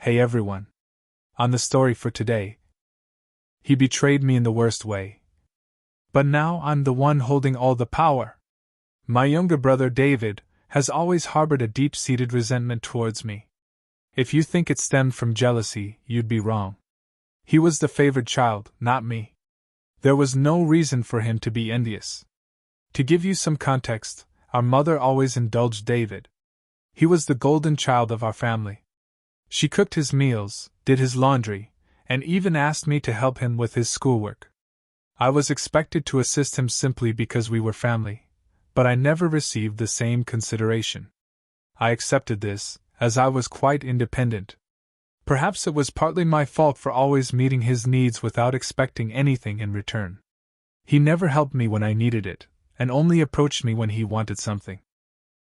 Hey everyone. On the story for today. He betrayed me in the worst way. But now I'm the one holding all the power. My younger brother David has always harbored a deep-seated resentment towards me. If you think it stemmed from jealousy, you'd be wrong. He was the favored child, not me. There was no reason for him to be envious. To give you some context, our mother always indulged David. He was the golden child of our family. She cooked his meals, did his laundry, and even asked me to help him with his schoolwork. I was expected to assist him simply because we were family, but I never received the same consideration. I accepted this, as I was quite independent. Perhaps it was partly my fault for always meeting his needs without expecting anything in return. He never helped me when I needed it, and only approached me when he wanted something.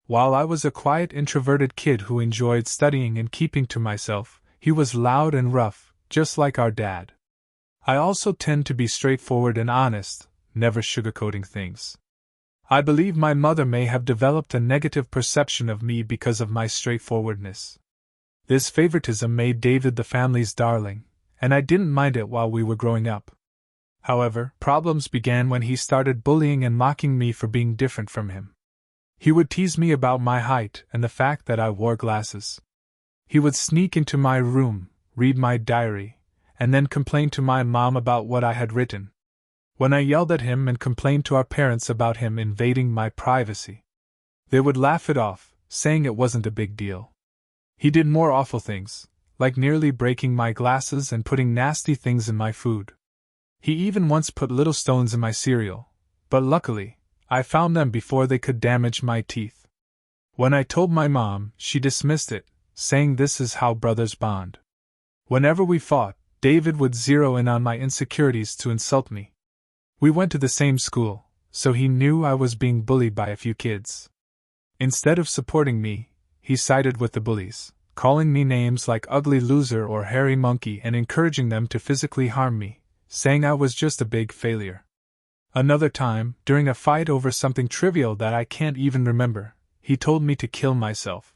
While I was a quiet, introverted kid who enjoyed studying and keeping to myself, he was loud and rough, just like our dad. I also tend to be straightforward and honest, never sugarcoating things. I believe my mother may have developed a negative perception of me because of my straightforwardness. This favoritism made David the family's darling, and I didn't mind it while we were growing up. However, problems began when he started bullying and mocking me for being different from him. He would tease me about my height and the fact that I wore glasses. He would sneak into my room, read my diary, and then complain to my mom about what I had written. When I yelled at him and complained to our parents about him invading my privacy, they would laugh it off, saying it wasn't a big deal. He did more awful things, like nearly breaking my glasses and putting nasty things in my food. He even once put little stones in my cereal, but luckily, I found them before they could damage my teeth. When I told my mom, she dismissed it, saying this is how brothers bond. Whenever we fought, David would zero in on my insecurities to insult me. We went to the same school, so he knew I was being bullied by a few kids. Instead of supporting me, he sided with the bullies, calling me names like ugly loser or hairy monkey and encouraging them to physically harm me, saying I was just a big failure. Another time, during a fight over something trivial that I can't even remember, he told me to kill myself.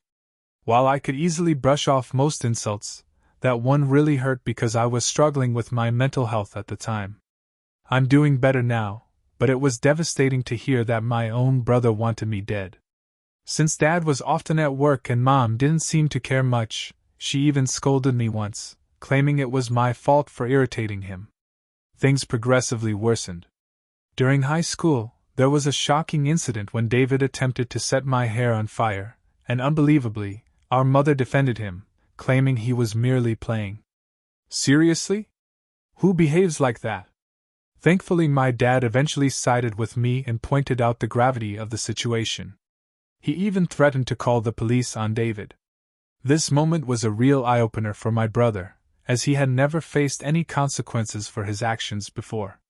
While I could easily brush off most insults, that one really hurt because I was struggling with my mental health at the time. I'm doing better now, but it was devastating to hear that my own brother wanted me dead. Since Dad was often at work and Mom didn't seem to care much, she even scolded me once, claiming it was my fault for irritating him. Things progressively worsened. During high school, there was a shocking incident when David attempted to set my hair on fire, and unbelievably, our mother defended him, claiming he was merely playing. Seriously? Who behaves like that? Thankfully, my dad eventually sided with me and pointed out the gravity of the situation. He even threatened to call the police on David. This moment was a real eye-opener for my brother, as he had never faced any consequences for his actions before.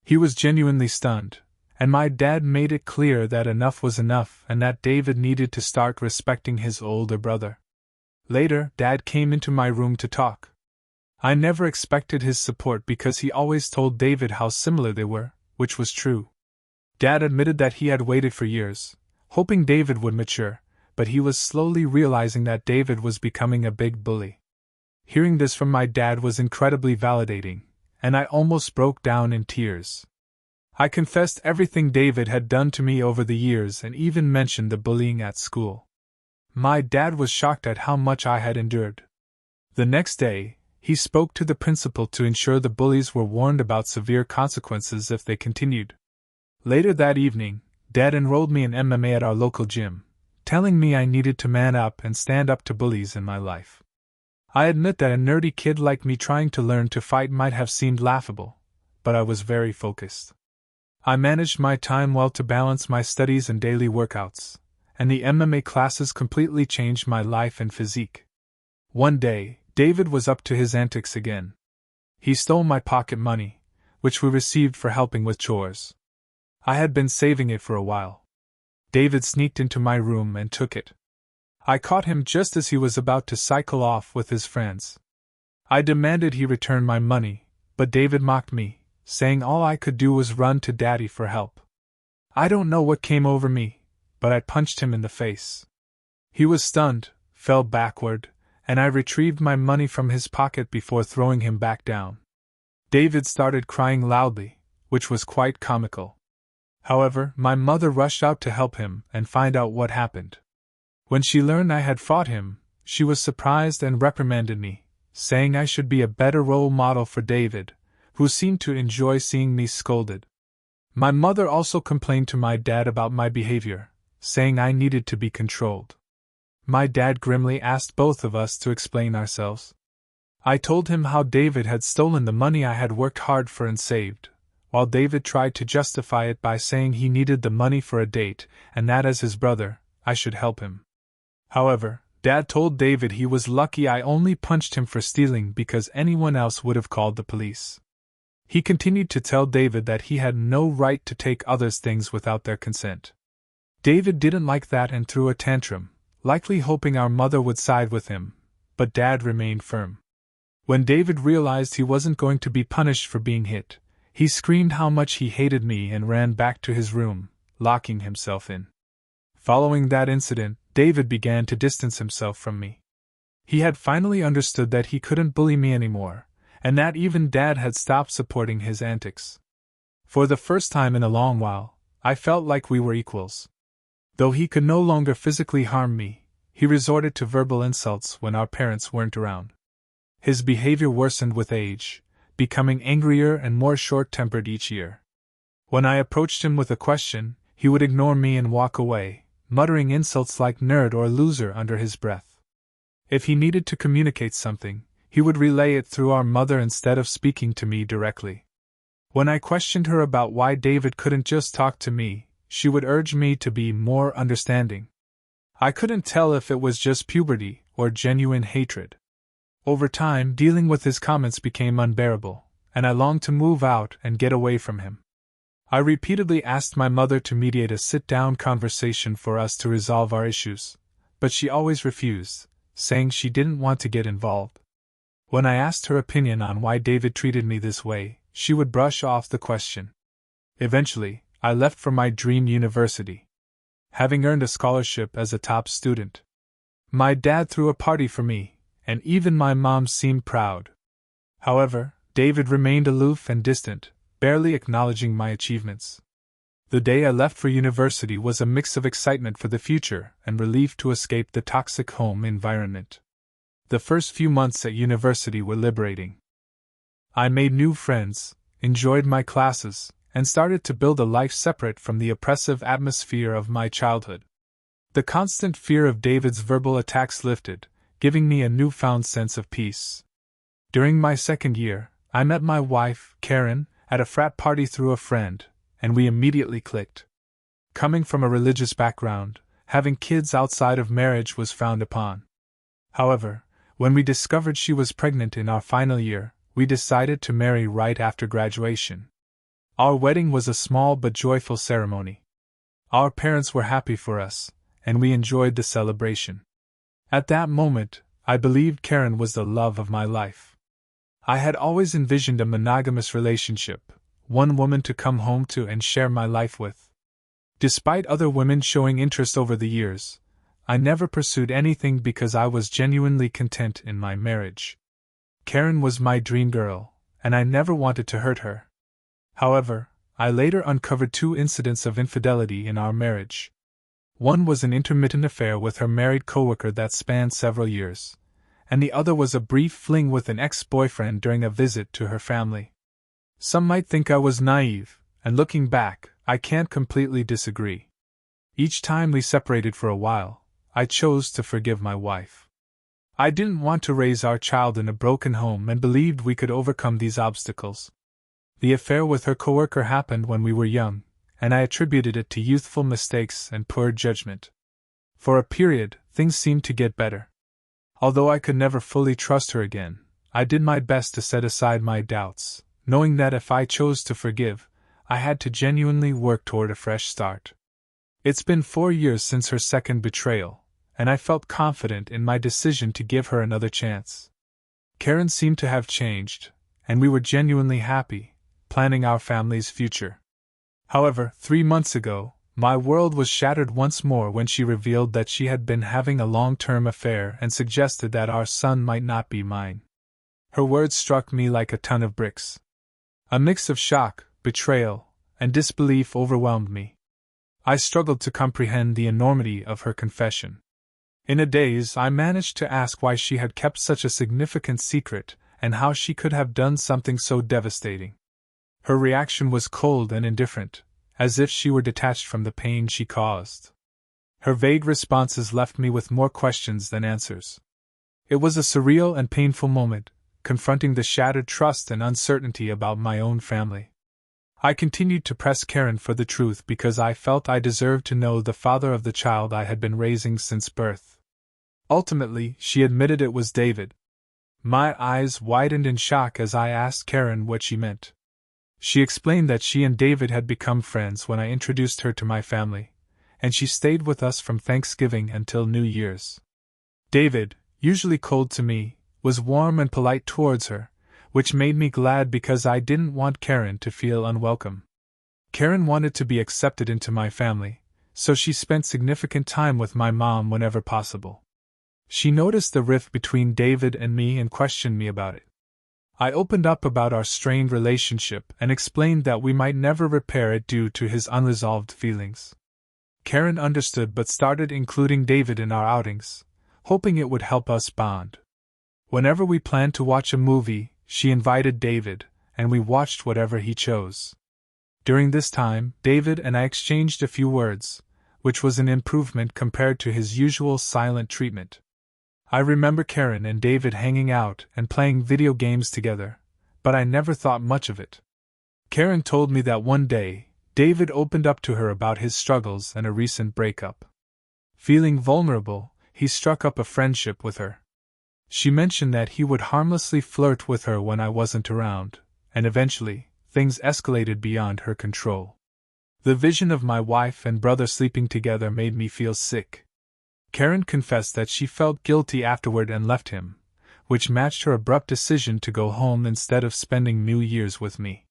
He was genuinely stunned, and my dad made it clear that enough was enough and that David needed to start respecting his older brother. Later, Dad came into my room to talk. I never expected his support because he always told David how similar they were, which was true. Dad admitted that he had waited for years, hoping David would mature, but he was slowly realizing that David was becoming a big bully. Hearing this from my dad was incredibly validating, and I almost broke down in tears. I confessed everything David had done to me over the years and even mentioned the bullying at school. My dad was shocked at how much I had endured. The next day, he spoke to the principal to ensure the bullies were warned about severe consequences if they continued. Later that evening, Dad enrolled me in MMA at our local gym, telling me I needed to man up and stand up to bullies in my life. I admit that a nerdy kid like me trying to learn to fight might have seemed laughable, but I was very focused. I managed my time well to balance my studies and daily workouts, and the MMA classes completely changed my life and physique. One day, David was up to his antics again. He stole my pocket money, which we received for helping with chores. I had been saving it for a while. David sneaked into my room and took it. I caught him just as he was about to cycle off with his friends. I demanded he return my money, but David mocked me, saying all I could do was run to Daddy for help. I don't know what came over me, but I punched him in the face. He was stunned, fell backward, and I retrieved my money from his pocket before throwing him back down. David started crying loudly, which was quite comical. However, my mother rushed out to help him and find out what happened. When she learned I had fought him, she was surprised and reprimanded me, saying I should be a better role model for David, who seemed to enjoy seeing me scolded. My mother also complained to my dad about my behavior, saying I needed to be controlled. My dad grimly asked both of us to explain ourselves. I told him how David had stolen the money I had worked hard for and saved, while David tried to justify it by saying he needed the money for a date and that as his brother, I should help him. However, Dad told David he was lucky I only punched him for stealing because anyone else would have called the police. He continued to tell David that he had no right to take others' things without their consent. David didn't like that and threw a tantrum, likely hoping our mother would side with him, but Dad remained firm. When David realized he wasn't going to be punished for being hit, he screamed how much he hated me and ran back to his room, locking himself in. Following that incident, David began to distance himself from me. He had finally understood that he couldn't bully me anymore, and that even Dad had stopped supporting his antics. For the first time in a long while, I felt like we were equals. Though he could no longer physically harm me, he resorted to verbal insults when our parents weren't around. His behavior worsened with age, becoming angrier and more short-tempered each year. When I approached him with a question, he would ignore me and walk away, muttering insults like nerd or loser under his breath. If he needed to communicate something, he would relay it through our mother instead of speaking to me directly. When I questioned her about why David couldn't just talk to me, she would urge me to be more understanding. I couldn't tell if it was just puberty or genuine hatred. Over time, dealing with his comments became unbearable, and I longed to move out and get away from him. I repeatedly asked my mother to mediate a sit-down conversation for us to resolve our issues, but she always refused, saying she didn't want to get involved. When I asked her opinion on why David treated me this way, she would brush off the question. Eventually, I left for my dream university, having earned a scholarship as a top student. My dad threw a party for me, and even my mom seemed proud. However, David remained aloof and distant, barely acknowledging my achievements. The day I left for university was a mix of excitement for the future and relief to escape the toxic home environment. The first few months at university were liberating. I made new friends, enjoyed my classes, and started to build a life separate from the oppressive atmosphere of my childhood. The constant fear of David's verbal attacks lifted, giving me a newfound sense of peace. During my second year, I met my wife, Karen, at a frat party through a friend, and we immediately clicked. Coming from a religious background, having kids outside of marriage was frowned upon. However, when we discovered she was pregnant in our final year, we decided to marry right after graduation. Our wedding was a small but joyful ceremony. Our parents were happy for us, and we enjoyed the celebration. At that moment, I believed Karen was the love of my life. I had always envisioned a monogamous relationship, one woman to come home to and share my life with. Despite other women showing interest over the years, I never pursued anything because I was genuinely content in my marriage. Karen was my dream girl, and I never wanted to hurt her. However, I later uncovered 2 incidents of infidelity in our marriage. One was an intermittent affair with her married coworker that spanned several years, and the other was a brief fling with an ex-boyfriend during a visit to her family. Some might think I was naive, and looking back, I can't completely disagree. Each time we separated for a while, I chose to forgive my wife. I didn't want to raise our child in a broken home and believed we could overcome these obstacles. The affair with her coworker happened when we were young, and I attributed it to youthful mistakes and poor judgment. For a period, things seemed to get better. Although I could never fully trust her again, I did my best to set aside my doubts, knowing that if I chose to forgive, I had to genuinely work toward a fresh start. It's been 4 years since her second betrayal, and I felt confident in my decision to give her another chance. Karen seemed to have changed, and we were genuinely happy, planning our family's future. However, 3 months ago, My world was shattered once more when she revealed that she had been having a long-term affair and suggested that our son might not be mine. Her words struck me like a ton of bricks. A mix of shock, betrayal, and disbelief overwhelmed me. I struggled to comprehend the enormity of her confession. In a daze, I managed to ask why she had kept such a significant secret and how she could have done something so devastating. Her reaction was cold and indifferent, as if she were detached from the pain she caused. Her vague responses left me with more questions than answers. It was a surreal and painful moment, confronting the shattered trust and uncertainty about my own family. I continued to press Karen for the truth because I felt I deserved to know the father of the child I had been raising since birth. Ultimately, she admitted it was David. My eyes widened in shock as I asked Karen what she meant. She explained that she and David had become friends when I introduced her to my family, and she stayed with us from Thanksgiving until New Year's. David, usually cold to me, was warm and polite towards her, which made me glad because I didn't want Karen to feel unwelcome. Karen wanted to be accepted into my family, so she spent significant time with my mom whenever possible. She noticed the rift between David and me and questioned me about it. I opened up about our strained relationship and explained that we might never repair it due to his unresolved feelings. Karen understood but started including David in our outings, hoping it would help us bond. Whenever we planned to watch a movie, she invited David, and we watched whatever he chose. During this time, David and I exchanged a few words, which was an improvement compared to his usual silent treatment. I remember Karen and David hanging out and playing video games together, but I never thought much of it. Karen told me that one day, David opened up to her about his struggles and a recent breakup. Feeling vulnerable, he struck up a friendship with her. She mentioned that he would harmlessly flirt with her when I wasn't around, and eventually, things escalated beyond her control. The vision of my wife and brother sleeping together made me feel sick. Karen confessed that she felt guilty afterward and left him, which matched her abrupt decision to go home instead of spending New Year's with me.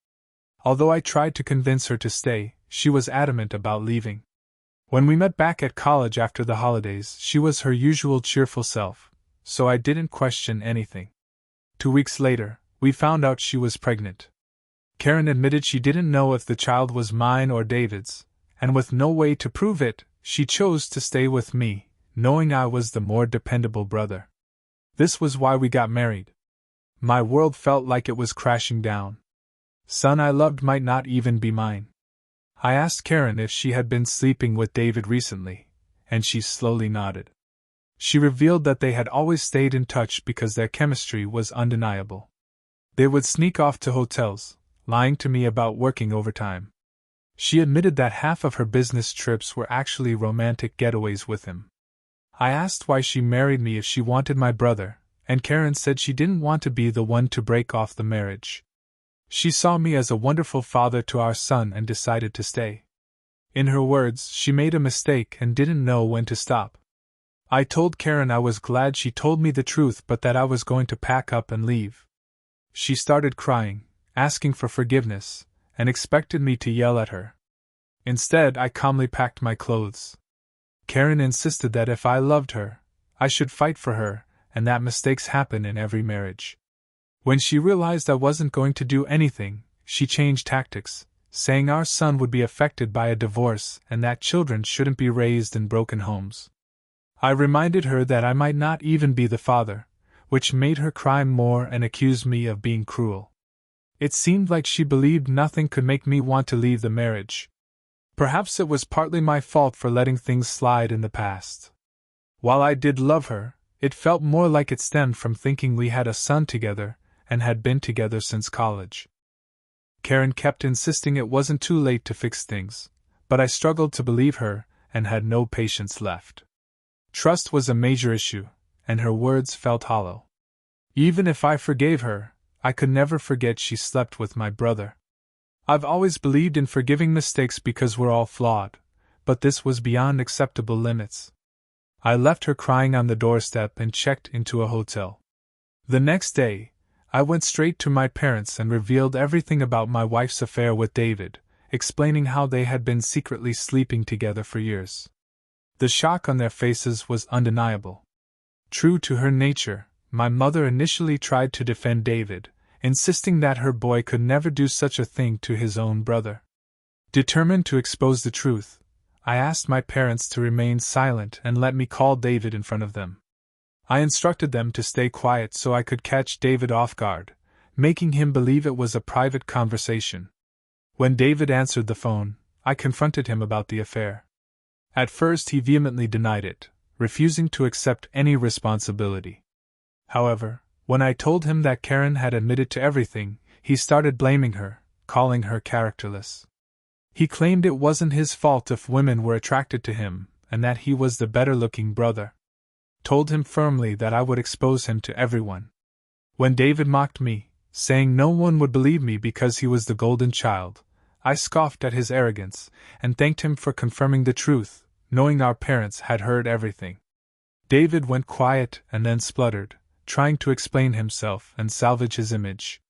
Although I tried to convince her to stay, she was adamant about leaving. When we met back at college after the holidays, she was her usual cheerful self, so I didn't question anything. 2 weeks later, we found out she was pregnant. Karen admitted she didn't know if the child was mine or David's, and with no way to prove it, she chose to stay with me, knowing I was the more dependable brother. This was why we got married. My world felt like it was crashing down. Son I loved might not even be mine. I asked Karen if she had been sleeping with David recently, and she slowly nodded. She revealed that they had always stayed in touch because their chemistry was undeniable. They would sneak off to hotels, lying to me about working overtime. She admitted that half of her business trips were actually romantic getaways with him. I asked why she married me if she wanted my brother, and Karen said she didn't want to be the one to break off the marriage. She saw me as a wonderful father to our son and decided to stay. In her words, she made a mistake and didn't know when to stop. I told Karen I was glad she told me the truth but that I was going to pack up and leave. She started crying, asking for forgiveness, and expected me to yell at her. Instead, I calmly packed my clothes. Karen insisted that if I loved her, I should fight for her, and that mistakes happen in every marriage. When she realized I wasn't going to do anything, she changed tactics, saying our son would be affected by a divorce and that children shouldn't be raised in broken homes. I reminded her that I might not even be the father, which made her cry more and accuse me of being cruel. It seemed like she believed nothing could make me want to leave the marriage. Perhaps it was partly my fault for letting things slide in the past. While I did love her, it felt more like it stemmed from thinking we had a son together and had been together since college. Karen kept insisting it wasn't too late to fix things, but I struggled to believe her and had no patience left. Trust was a major issue, and her words felt hollow. Even if I forgave her, I could never forget she slept with my brother. I've always believed in forgiving mistakes because we're all flawed, but this was beyond acceptable limits. I left her crying on the doorstep and checked into a hotel. The next day, I went straight to my parents and revealed everything about my wife's affair with David, explaining how they had been secretly sleeping together for years. The shock on their faces was undeniable. True to her nature, my mother initially tried to defend David, insisting that her boy could never do such a thing to his own brother. Determined to expose the truth, I asked my parents to remain silent and let me call David in front of them. I instructed them to stay quiet so I could catch David off guard, making him believe it was a private conversation. When David answered the phone, I confronted him about the affair. At first he vehemently denied it, refusing to accept any responsibility. However, when I told him that Karen had admitted to everything, he started blaming her, calling her characterless. He claimed it wasn't his fault if women were attracted to him, and that he was the better-looking brother. Told him firmly that I would expose him to everyone. When David mocked me, saying no one would believe me because he was the golden child, I scoffed at his arrogance, and thanked him for confirming the truth, knowing our parents had heard everything. David went quiet and then spluttered, trying to explain himself and salvage his image.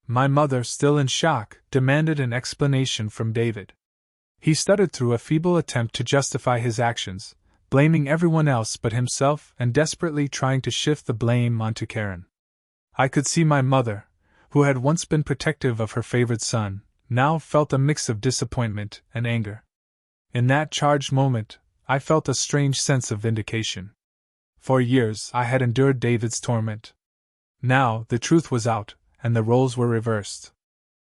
My mother, still in shock, demanded an explanation from David. He stuttered through a feeble attempt to justify his actions, blaming everyone else but himself and desperately trying to shift the blame onto Karen. I could see my mother, who had once been protective of her favorite son, now felt a mix of disappointment and anger. In that charged moment, I felt a strange sense of vindication. For years I had endured David's torment. Now the truth was out, and the roles were reversed.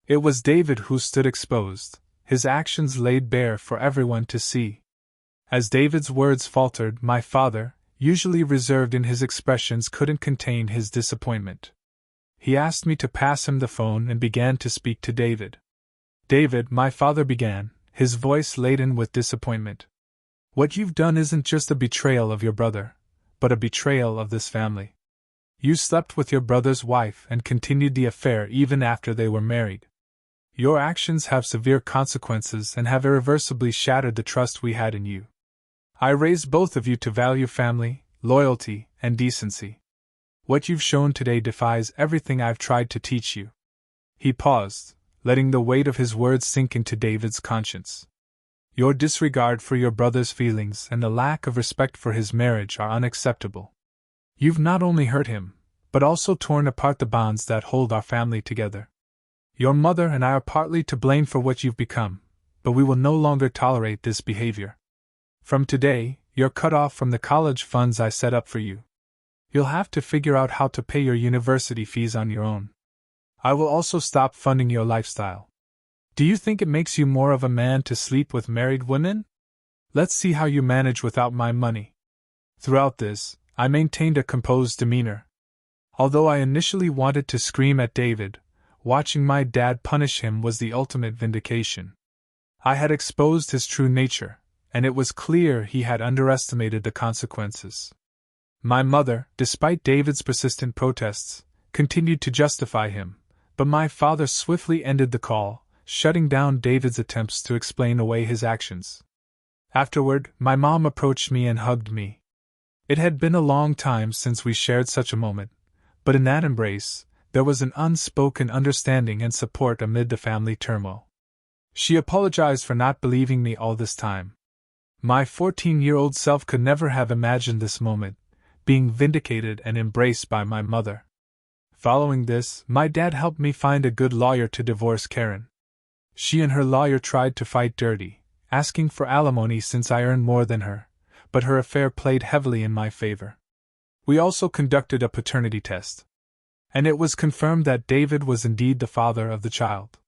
It was David who stood exposed, his actions laid bare for everyone to see. As David's words faltered, my father, usually reserved in his expressions, couldn't contain his disappointment. He asked me to pass him the phone and began to speak to David. "David," my father began, his voice laden with disappointment. "What you've done isn't just a betrayal of your brother, but a betrayal of this family. You slept with your brother's wife and continued the affair even after they were married. Your actions have severe consequences and have irreversibly shattered the trust we had in you. I raised both of you to value family, loyalty, and decency. What you've shown today defies everything I've tried to teach you." He paused, letting the weight of his words sink into David's conscience. "Your disregard for your brother's feelings and the lack of respect for his marriage are unacceptable. You've not only hurt him, but also torn apart the bonds that hold our family together. Your mother and I are partly to blame for what you've become, but we will no longer tolerate this behavior. From today, you're cut off from the college funds I set up for you. You'll have to figure out how to pay your university fees on your own. I will also stop funding your lifestyle. Do you think it makes you more of a man to sleep with married women? Let's see how you manage without my money." Throughout this, I maintained a composed demeanor. Although I initially wanted to scream at David, watching my dad punish him was the ultimate vindication. I had exposed his true nature, and it was clear he had underestimated the consequences. My mother, despite David's persistent protests, continued to justify him, but my father swiftly ended the call, shutting down David's attempts to explain away his actions. Afterward, my mom approached me and hugged me. It had been a long time since we shared such a moment, but in that embrace, there was an unspoken understanding and support amid the family turmoil. She apologized for not believing me all this time. My 14-year-old self could never have imagined this moment, being vindicated and embraced by my mother. Following this, my dad helped me find a good lawyer to divorce Karen. She and her lawyer tried to fight dirty, asking for alimony since I earned more than her, but her affair played heavily in my favor. We also conducted a paternity test, and it was confirmed that David was indeed the father of the child.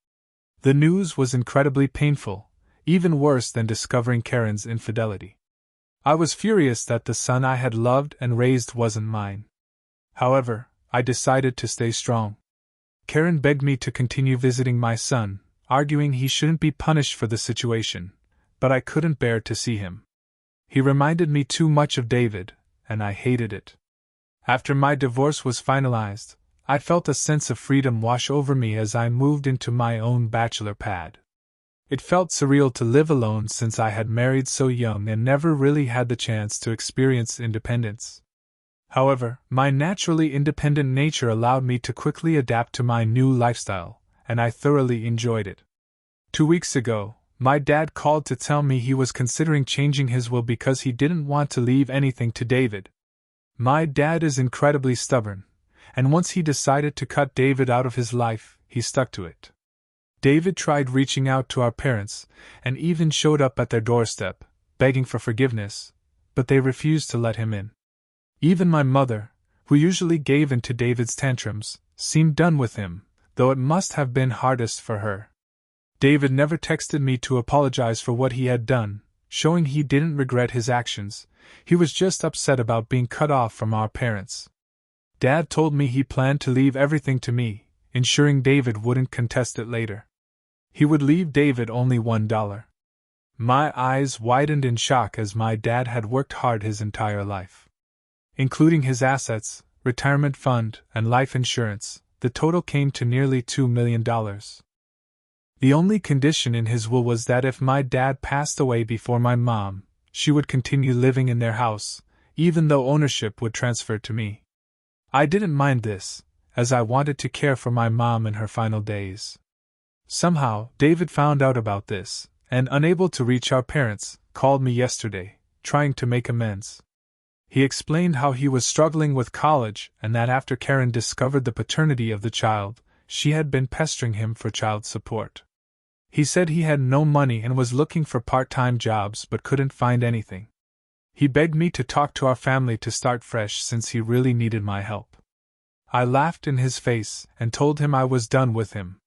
The news was incredibly painful, even worse than discovering Karen's infidelity. I was furious that the son I had loved and raised wasn't mine. However, I decided to stay strong. Karen begged me to continue visiting my son, arguing he shouldn't be punished for the situation, but I couldn't bear to see him. He reminded me too much of David, and I hated it. After my divorce was finalized, I felt a sense of freedom wash over me as I moved into my own bachelor pad. It felt surreal to live alone since I had married so young and never really had the chance to experience independence. However, my naturally independent nature allowed me to quickly adapt to my new lifestyle, and I thoroughly enjoyed it. 2 weeks ago, my dad called to tell me he was considering changing his will because he didn't want to leave anything to David. My dad is incredibly stubborn, and once he decided to cut David out of his life, he stuck to it. David tried reaching out to our parents, and even showed up at their doorstep, begging for forgiveness, but they refused to let him in. Even my mother, who usually gave in to David's tantrums, seemed done with him, though it must have been hardest for her. David never texted me to apologize for what he had done, showing he didn't regret his actions. He was just upset about being cut off from our parents. Dad told me he planned to leave everything to me, ensuring David wouldn't contest it later. He would leave David only $1. My eyes widened in shock as my dad had worked hard his entire life. Including his assets, retirement fund, and life insurance, the total came to nearly $2 million. The only condition in his will was that if my dad passed away before my mom, she would continue living in their house, even though ownership would transfer to me. I didn't mind this, as I wanted to care for my mom in her final days. Somehow, David found out about this, and unable to reach our parents, called me yesterday, trying to make amends. He explained how he was struggling with college and that after Karen discovered the paternity of the child, she had been pestering him for child support. He said he had no money and was looking for part-time jobs but couldn't find anything. He begged me to talk to our family to start fresh since he really needed my help. I laughed in his face and told him I was done with him.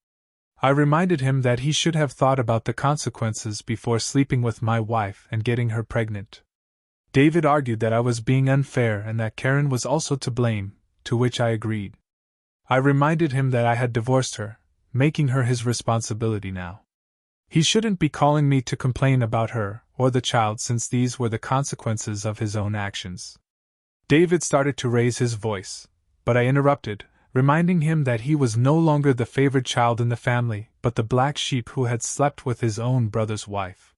I reminded him that he should have thought about the consequences before sleeping with my wife and getting her pregnant. David argued that I was being unfair and that Karen was also to blame, to which I agreed. I reminded him that I had divorced her, making her his responsibility now. He shouldn't be calling me to complain about her or the child since these were the consequences of his own actions. David started to raise his voice, but I interrupted, reminding him that he was no longer the favored child in the family, but the black sheep who had slept with his own brother's wife.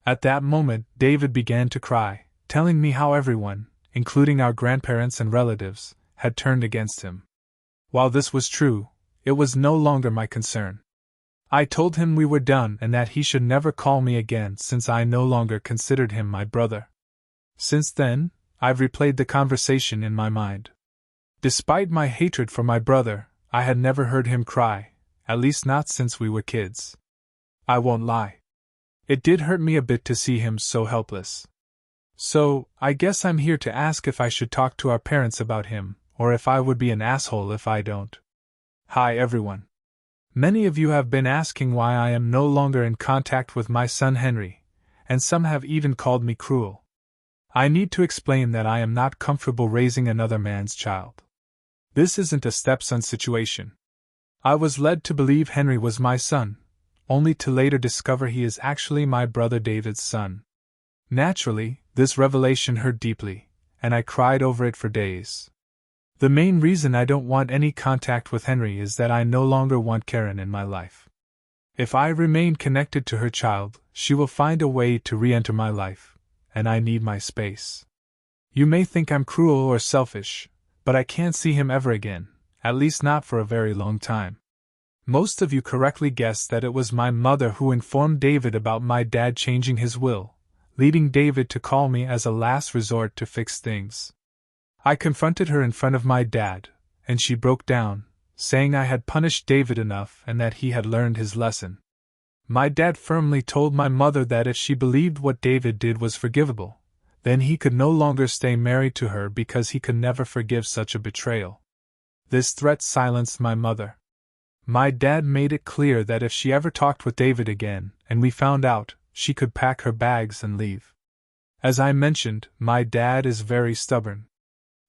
At that moment, David began to cry, telling me how everyone, including our grandparents and relatives, had turned against him. While this was true, it was no longer my concern. I told him we were done and that he should never call me again since I no longer considered him my brother. Since then, I've replayed the conversation in my mind. Despite my hatred for my brother, I had never heard him cry, at least not since we were kids. I won't lie. It did hurt me a bit to see him so helpless. So, I guess I'm here to ask if I should talk to our parents about him, or if I would be an asshole if I don't. Hi everyone. Many of you have been asking why I am no longer in contact with my son Henry, and some have even called me cruel. I need to explain that I am not comfortable raising another man's child. This isn't a stepson situation. I was led to believe Henry was my son, only to later discover he is actually my brother David's son. Naturally, this revelation hurt deeply, and I cried over it for days. The main reason I don't want any contact with Henry is that I no longer want Karen in my life. If I remain connected to her child, she will find a way to re-enter my life, and I need my space. You may think I'm cruel or selfish, but I can't see him ever again, at least not for a very long time. Most of you correctly guessed that it was my mother who informed David about my dad changing his will, leading David to call me as a last resort to fix things. I confronted her in front of my dad, and she broke down, saying I had punished David enough and that he had learned his lesson. My dad firmly told my mother that if she believed what David did was forgivable, then he could no longer stay married to her because he could never forgive such a betrayal. This threat silenced my mother. My dad made it clear that if she ever talked with David again, and we found out, she could pack her bags and leave. As I mentioned, my dad is very stubborn.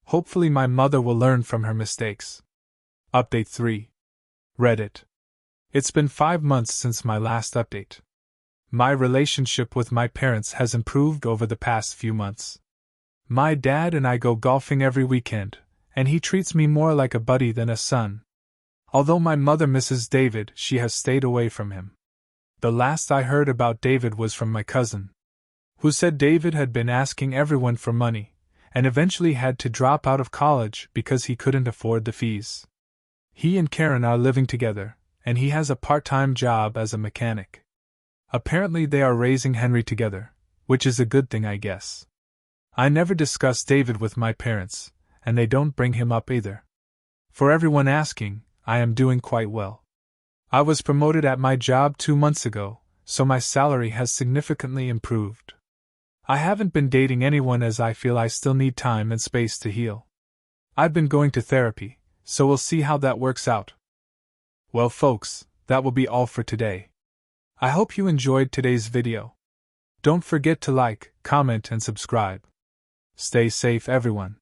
Hopefully my mother will learn from her mistakes. Update 3. Reddit. It's been 5 months since my last update. My relationship with my parents has improved over the past few months. My dad and I go golfing every weekend, and he treats me more like a buddy than a son. Although my mother misses David, she has stayed away from him. The last I heard about David was from my cousin, who said David had been asking everyone for money, and eventually had to drop out of college because he couldn't afford the fees. He and Karen are living together, and he has a part-time job as a mechanic. Apparently they are raising Henry together, which is a good thing, I guess. I never discuss David with my parents, and they don't bring him up either. For everyone asking, I am doing quite well. I was promoted at my job 2 months ago, so my salary has significantly improved. I haven't been dating anyone as I feel I still need time and space to heal. I've been going to therapy, so we'll see how that works out. Well, folks, that will be all for today. I hope you enjoyed today's video. Don't forget to like, comment, and subscribe. Stay safe, everyone.